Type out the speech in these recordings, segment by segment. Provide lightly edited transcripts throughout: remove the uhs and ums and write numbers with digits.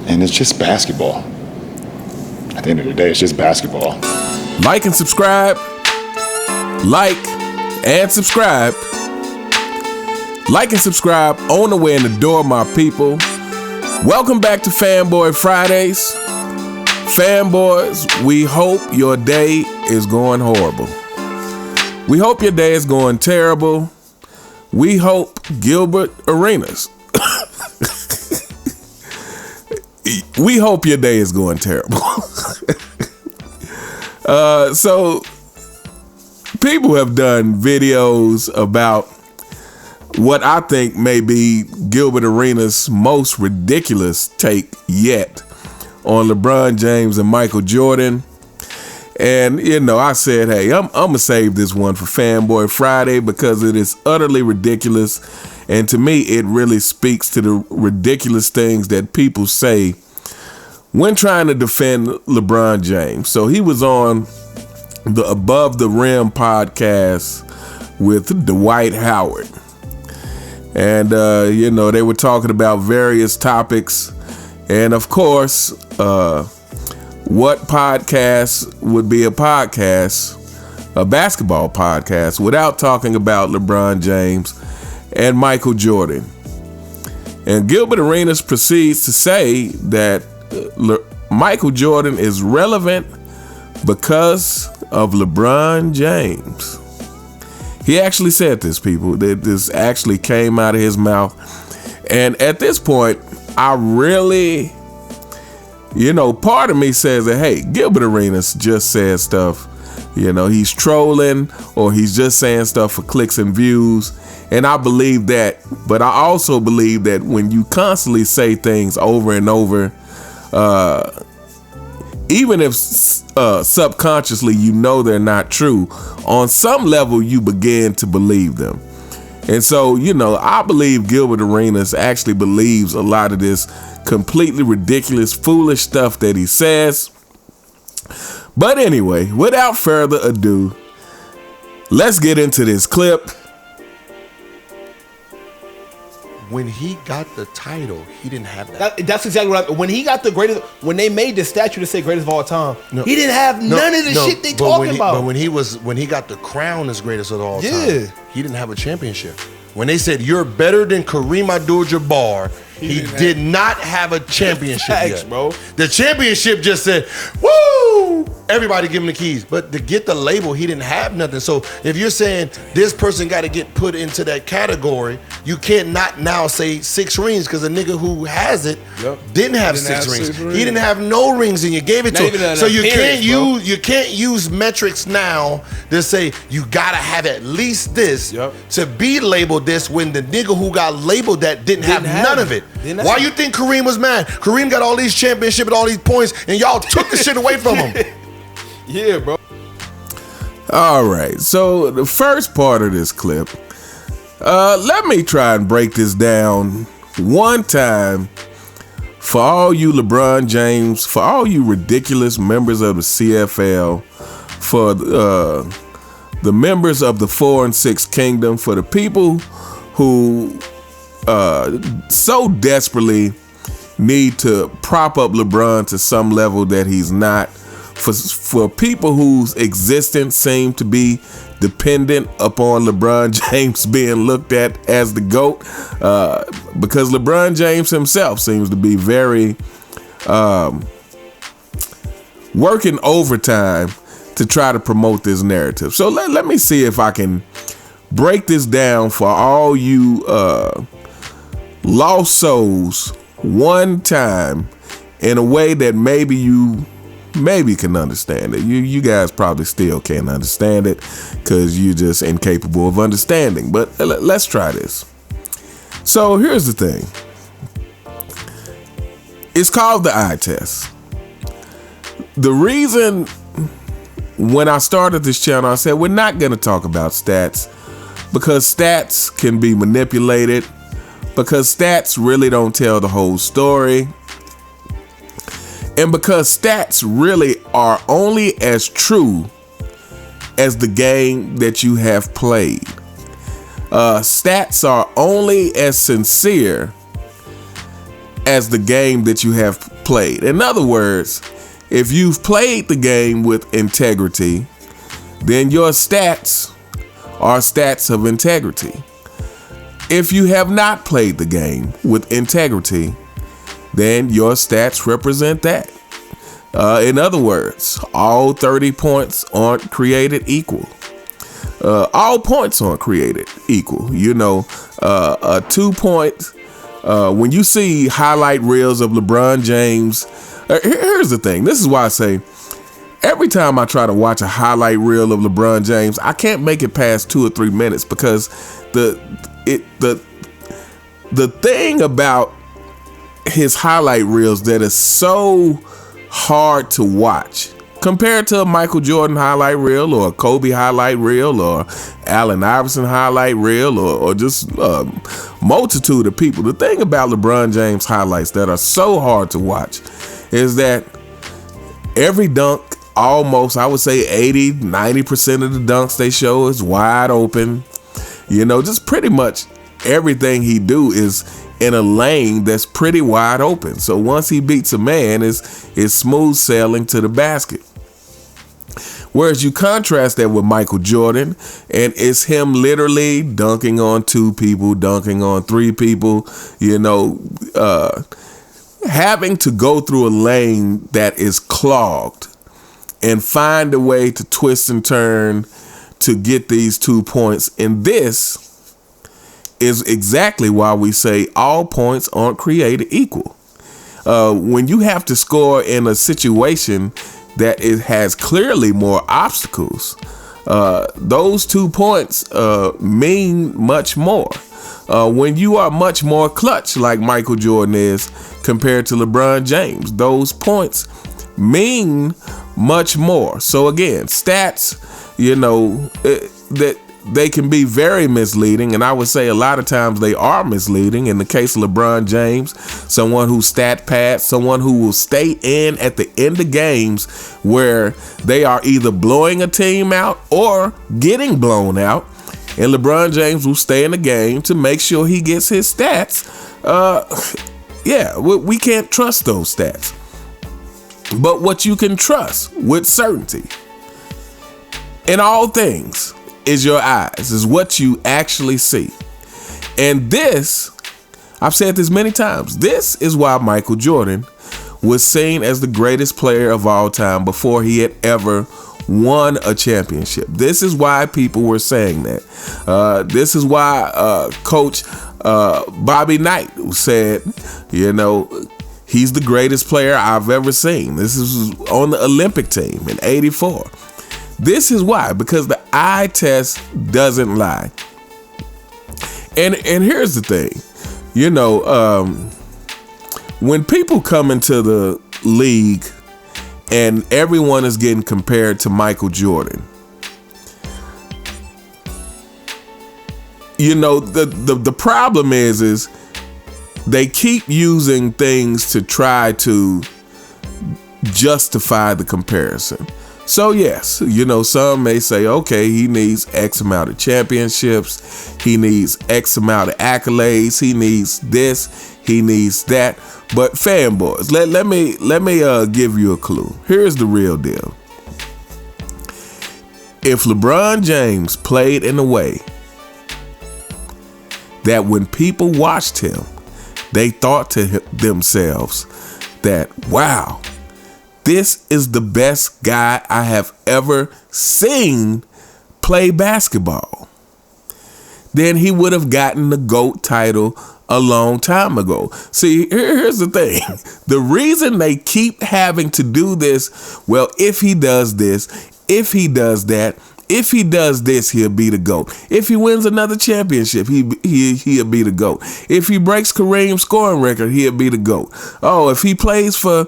And it's just basketball. At the end of the day, it's just basketball. Like and subscribe. Like and subscribe. Like and subscribe on the way in the door, my people. Welcome back to Fanboy Fridays. Fanboys, we hope your day is going horrible. We hope your day is going terrible. We hope GIlbert Arenas. We hope your day is going terrible. So people have done videos about what I think may be GIlbert Arenas' most ridiculous take yet on LeBron James and Michael Jordan. And, you know, I said, hey, I'm going to save this one for Fanboy Friday because it is utterly ridiculous. And to me, it really speaks to the ridiculous things that people say when trying to defend LeBron James. So he was on the Above the Rim podcast with Dwight Howard. And, you know, they were talking about various topics. And, of course, what podcast would be a basketball podcast, without talking about LeBron James and Michael Jordan. And GIlbert Arenas proceeds to say that Michael Jordan is relevant because of LeBron James. He actually said this, people. That this actually came out of his mouth. And at this point, I really, you know, part of me says that, hey, GIlbert Arenas just says stuff. You know, he's trolling or he's just saying stuff for clicks and views. And I believe that. But I also believe that when you constantly say things over and over, even if subconsciously you know they're not true, on some level you begin to believe them. And so, you know, I believe GIlbert Arenas actually believes a lot of this completely ridiculous, foolish stuff that he says. But anyway, without further ado, let's get into this clip. When he got the title, he didn't have that. That's exactly what when he got the greatest, when they made the statue to say greatest of all time, he didn't have none of the shit they talking about. But when he got the crown as greatest of all time, he didn't have a championship. When they said you're better than Kareem Abdul-Jabbar, he did not have a championship yet, bro. The championship just said, woo! Everybody give him the keys. But to get the label, he didn't have nothing. So if you're saying this person got to get put into that category, you can't not now say 6 rings because a nigga who has it didn't have six rings. He didn't have no rings and you gave it to him. So you can't use metrics now to say you got to have at least this to be labeled this when the nigga who got labeled that didn't have none of it. Why you think Kareem was mad? Kareem got all these championships and all these points and y'all took the shit away from him. Yeah, bro. All right, so the first part of this clip, let me try and break this down one time for all you LeBron James, for all you ridiculous members of the CFL, for the members of the 4 and 6 Kingdom, for the people who so desperately need to prop up LeBron to some level that he's not. For people whose existence seem to be dependent upon LeBron James being looked at as the GOAT, because LeBron James himself seems to be very working overtime to try to promote this narrative. So let me see if I can break this down for all you lost souls one time in a way that maybe you can understand it. You guys probably still can't understand it because you're just incapable of understanding. But let's try this. So here's the thing. It's called the eye test. The reason when I started this channel, I said we're not going to talk about stats because stats can be manipulated, because stats really don't tell the whole story. And because stats really are only as true as the game that you have played. Stats are only as sincere as the game that you have played. In other words, if you've played the game with integrity, then your stats are stats of integrity. If you have not played the game with integrity, then your stats represent that. In other words, all 30 points aren't created equal. All points aren't created equal. You know, a 2 point, when you see highlight reels of LeBron James, here's the thing. This is why I say, every time I try to watch a highlight reel of LeBron James, I can't make it past 2 or 3 minutes because the thing about his highlight reels that is so hard to watch compared to a Michael Jordan highlight reel or a Kobe highlight reel or Allen Iverson highlight reel or just a multitude of people. The thing about LeBron James highlights that are so hard to watch is that every dunk, almost, I would say 80-90% of the dunks they show is wide open. You know, just pretty much everything he do is in a lane that's pretty wide open. So once he beats a man, it's smooth sailing to the basket. Whereas you contrast that with Michael Jordan, and it's him literally dunking on 2 people, dunking on 3 people, you know, having to go through a lane that is clogged and find a way to twist and turn to get these 2 points. And this is exactly why we say all points aren't created equal. When you have to score in a situation that it has clearly more obstacles, those 2 points mean much more. When you are much more clutch like Michael Jordan is compared to LeBron James, those points mean much more. So again, stats, you know, that they can be very misleading, and I would say a lot of times they are misleading. In the case of LeBron James, someone who stat pads, someone who will stay in at the end of games where they are either blowing a team out or getting blown out, and LeBron James will stay in the game to make sure he gets his stats. We can't trust those stats. But what you can trust with certainty in all things is your eyes, is what you actually see. And this, I've said this many times, this is why Michael Jordan was seen as the greatest player of all time before he had ever won a championship. This is why people were saying that. This is why Coach Bobby Knight said, you know, he's the greatest player I've ever seen. This is on the Olympic team in '84. This is why, because the eye test doesn't lie. And here's the thing, you know, when people come into the league and everyone is getting compared to Michael Jordan, you know, the problem is they keep using things to try to justify the comparison. So yes, you know, some may say, okay, he needs X amount of championships, he needs X amount of accolades, he needs this, he needs that. But fanboys, let me give you a clue. Here's the real deal. If LeBron James played in a way that when people watched him, they thought to themselves that, wow, this is the best guy I have ever seen play basketball, then he would have gotten the GOAT title a long time ago. See, here's the thing. The reason they keep having to do this, well, if he does this, if he does that, if he does this, he'll be the GOAT. If he wins another championship, he'll be the GOAT. If he breaks Kareem's scoring record, he'll be the GOAT. Oh, if he plays for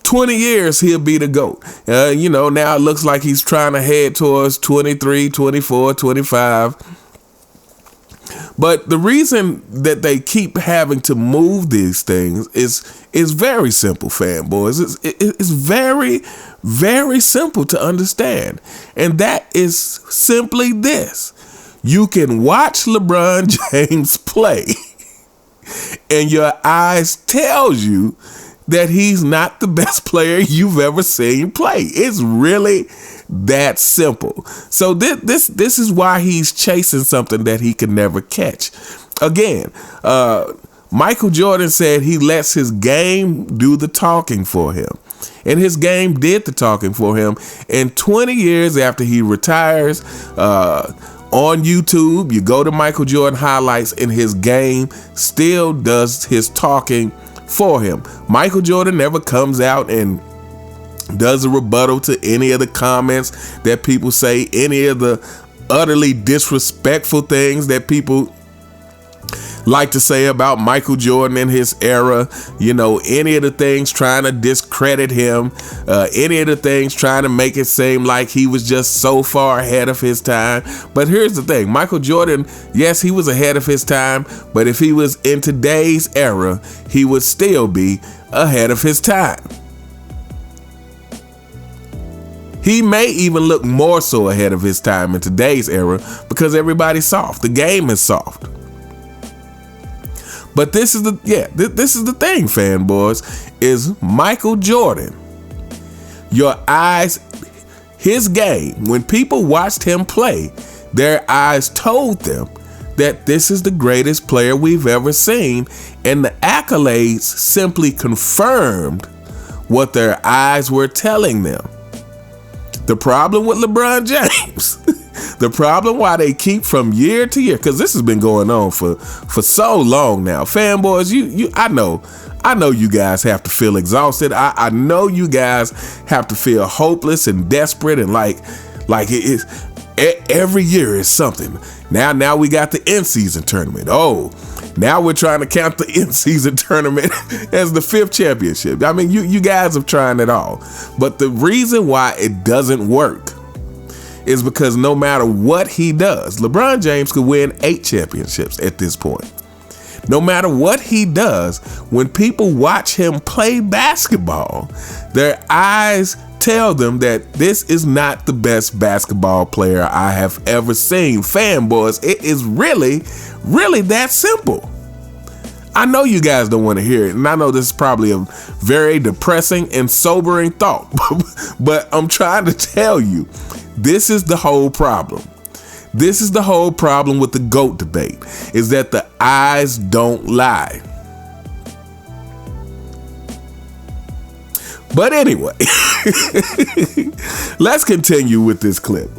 20 years, he'll be the GOAT. You know, now it looks like he's trying to head towards 23, 24, 25. But the reason that they keep having to move these things is very simple, fanboys. It's very, very simple to understand. And that is simply this. You can watch LeBron James play and your eyes tells you that he's not the best player you've ever seen play. It's really that simple. So this is why he's chasing something that he can never catch. Again, Michael Jordan said he lets his game do the talking for him. And his game did the talking for him. And 20 years after he retires, on YouTube, you go to Michael Jordan highlights and his game still does his talking for him. Michael Jordan never comes out and does a rebuttal to any of the comments that people say, any of the utterly disrespectful things that people like to say about Michael Jordan in his era, any of the things trying to discredit him, any of the things trying to make it seem like he was just so far ahead of his time. But here's the thing, Michael Jordan, yes, he was ahead of his time, but if he was in today's era, he would still be ahead of his time. He may even look more so ahead of his time in today's era because everybody's soft. The game is soft. But this is the thing, fanboys, is Michael Jordan. Your eyes, his game, when people watched him play, their eyes told them that this is the greatest player we've ever seen, and the accolades simply confirmed what their eyes were telling them. The problem with LeBron James, the problem why they keep from year to year, because this has been going on for so long now. Fanboys, I know you guys have to feel exhausted. I know you guys have to feel hopeless and desperate and like it is every year is something. Now we got the in-season tournament. Oh, now we're trying to count the in-season tournament as the 5th championship. I mean, you guys have tried it all. But the reason why it doesn't work is because no matter what he does, LeBron James could win 8 championships at this point. No matter what he does, when people watch him play basketball, their eyes tell them that this is not the best basketball player I have ever seen. Fanboys, it is really, really that simple. I know you guys don't want to hear it, and I know this is probably a very depressing and sobering thought, but I'm trying to tell you, this is the whole problem. This is the whole problem with the GOAT debate, is that the eyes don't lie. But anyway, let's continue with this clip.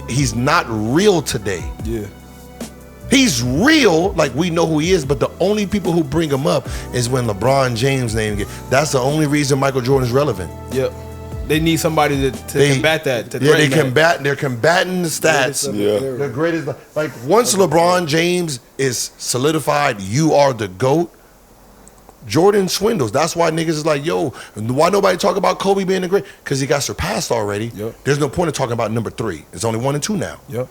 He's not real today. Yeah. He's real, like we know who he is, but the only people who bring him up is when LeBron James' name gets. That's the only reason Michael Jordan is relevant. Yep. They need somebody to combat that. They're combating the stats. Yeah. The greatest. Like once LeBron James is solidified, you are the GOAT. Jordan swindles. That's why niggas is like, yo, why nobody talk about Kobe being the great? Because he got surpassed already. Yep. There's no point in talking about number 3. It's only 1 and 2 now. Yep.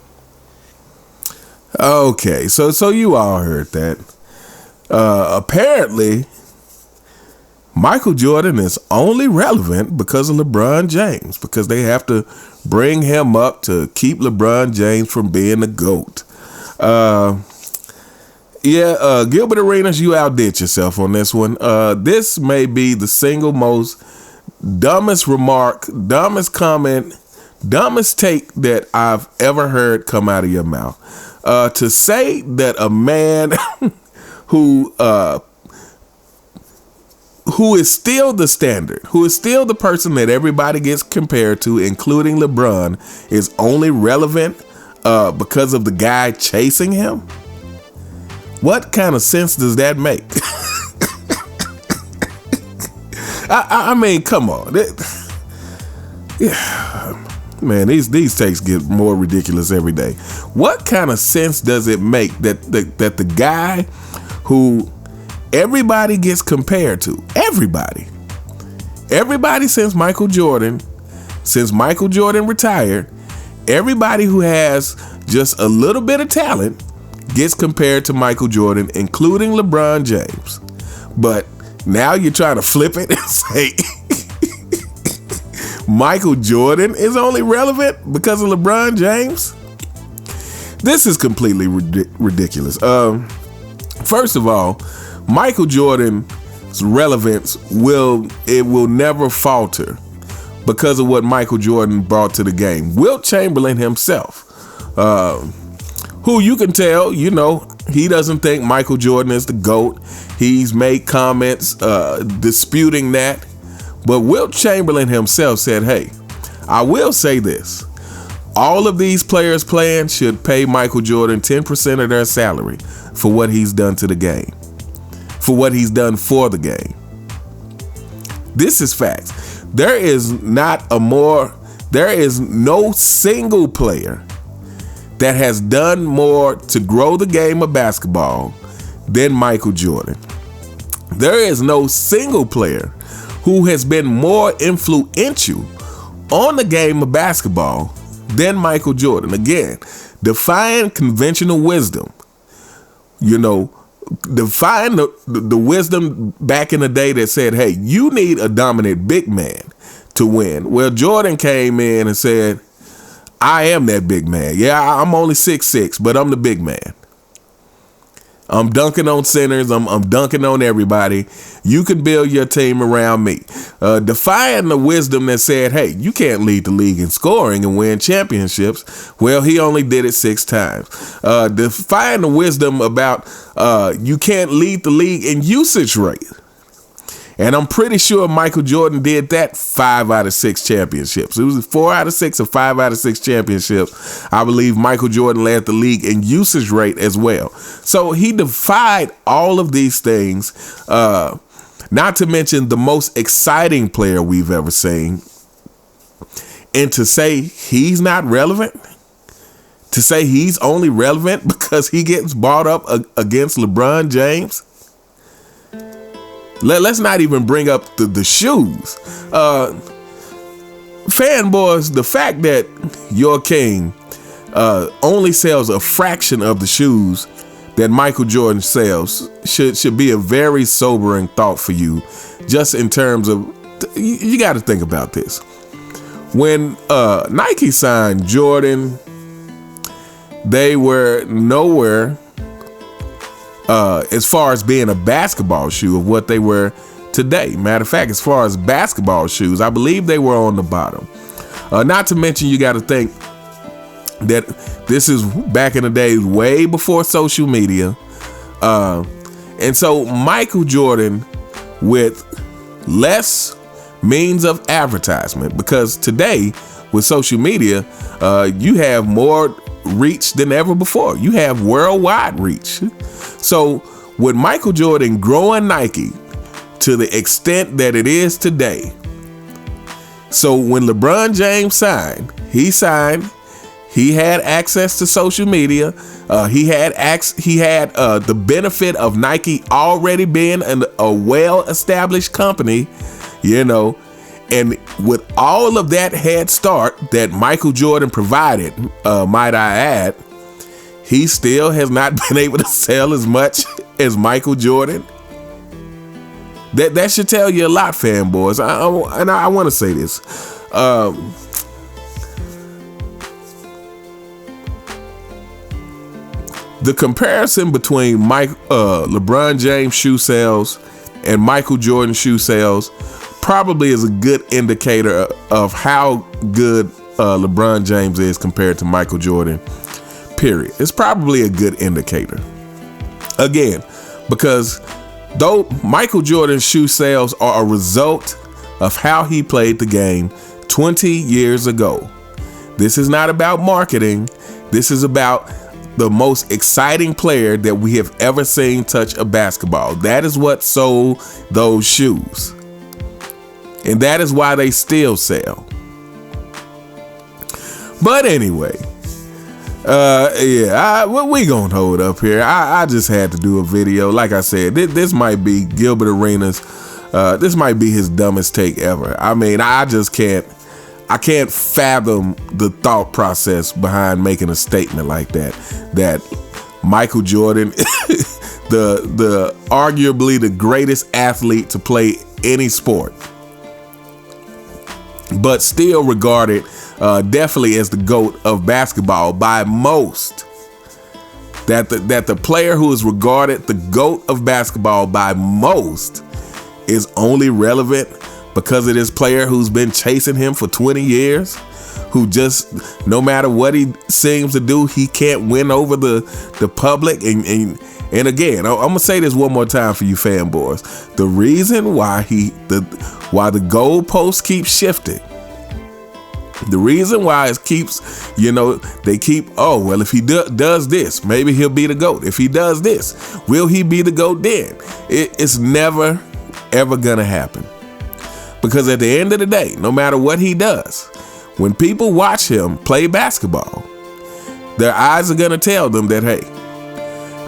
Okay, so you all heard that. Apparently, Michael Jordan is only relevant because of LeBron James, because they have to bring him up to keep LeBron James from being the GOAT. GIlbert Arenas, you outdid yourself on this one. This may be the single most dumbest remark, dumbest comment, dumbest take that I've ever heard come out of your mouth. To say that a man who is still the standard, who is still the person that everybody gets compared to, including LeBron, is only relevant because of the guy chasing him? What kind of sense does that make? I mean, come on. Man, these takes get more ridiculous every day. What kind of sense does it make that the guy who everybody gets compared to, everybody since Michael Jordan retired, everybody who has just a little bit of talent gets compared to Michael Jordan, including LeBron James. But now you're trying to flip it and say Michael Jordan is only relevant because of LeBron James? This is completely ridiculous. First of all, Michael Jordan's relevance will never falter because of what Michael Jordan brought to the game. Wilt Chamberlain himself, who you can tell, he doesn't think Michael Jordan is the GOAT. He's made comments disputing that. But Wilt Chamberlain himself said, hey, I will say this. All of these players playing should pay Michael Jordan 10% of their salary for what he's done to the game, for what he's done for the game. This is facts. There is no single player that has done more to grow the game of basketball than Michael Jordan. There is no single player who has been more influential on the game of basketball than Michael Jordan. Again, defying conventional wisdom. Defying the wisdom back in the day that said, hey, you need a dominant big man to win. Well, Jordan came in and said, I am that big man. Yeah, I'm only 6'6", but I'm the big man. I'm dunking on centers. I'm dunking on everybody. You can build your team around me. Defying the wisdom that said, hey, you can't lead the league in scoring and win championships. Well, he only did it 6 times. Defying the wisdom about you can't lead the league in usage rate. And I'm pretty sure Michael Jordan did that 5 out of 6 championships. It was 4 out of 6 or 5 out of 6 championships. I believe Michael Jordan led the league in usage rate as well. So he defied all of these things, not to mention the most exciting player we've ever seen. And to say he's not relevant, to say he's only relevant because he gets brought up against LeBron James. Let's not even bring up the shoes. Fanboys, the fact that your king only sells a fraction of the shoes that Michael Jordan sells should be a very sobering thought for you, just in terms of, you got to think about this. When Nike signed Jordan, they were nowhere as far as being a basketball shoe of what they were today. Matter of fact, as far as basketball shoes, I believe they were on the bottom. Not to mention, you got to think that this is back in the days way before social media. And so Michael Jordan, with less means of advertisement, because today with social media, you have more reach than ever before. You have worldwide reach. So with Michael Jordan growing Nike to the extent that it is today, so when LeBron James signed, he had access to social media. He had the benefit of Nike already being a well-established company, and with all of that head start that Michael Jordan provided, might I add, he still has not been able to sell as much as Michael Jordan. That should tell you a lot, fanboys. I want to say this. The comparison between LeBron James shoe sales and Michael Jordan shoe sales probably is a good indicator of how good LeBron James is compared to Michael Jordan, period. It's probably a good indicator. Again, because though Michael Jordan's shoe sales are a result of how he played the game 20 years ago. This is not about marketing. This is about the most exciting player that we have ever seen touch a basketball. That is what sold those shoes. And that is why they still sell. But anyway, we gonna hold up here. I just had to do a video. Like I said, this might be GIlbert Arenas. This might be his dumbest take ever. I mean, I can't fathom the thought process behind making a statement like that. That Michael Jordan, the arguably the greatest athlete to play any sport, but still regarded definitely as the GOAT of basketball by most. that the player who is regarded the GOAT of basketball by most is only relevant because of this player who's been chasing him for 20 years, who just, no matter what he seems to do, he can't win over the public. And again, I'm gonna say this one more time for you fanboys. The reason why the goalposts keep shifting, the reason why it keeps, they keep, if he does this, maybe he'll be the GOAT. If he does this, will he be the GOAT then? It's never, ever gonna happen. Because at the end of the day, no matter what he does, when people watch him play basketball, their eyes are gonna tell them that, hey,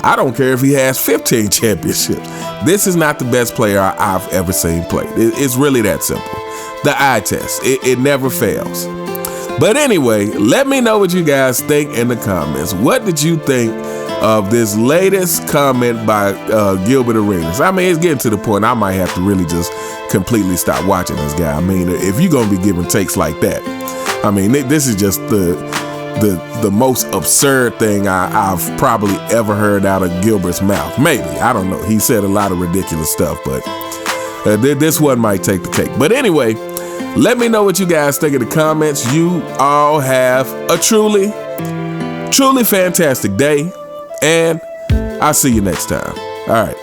I don't care if he has 15 championships. This is not the best player I've ever seen play. It's really that simple. The eye test, it never fails. But anyway, let me know what you guys think in the comments. What did you think of this latest comment by GIlbert Arenas? I mean, it's getting to the point I might have to really just completely stop watching this guy. I mean, if you're going to be giving takes like that, I mean, this is just the most absurd thing I've probably ever heard out of Gilbert's mouth. Maybe, I don't know. He said a lot of ridiculous stuff, but this one might take the cake. But anyway, let me know what you guys think in the comments. You all have a truly, truly fantastic day, and I'll see you next time. All right.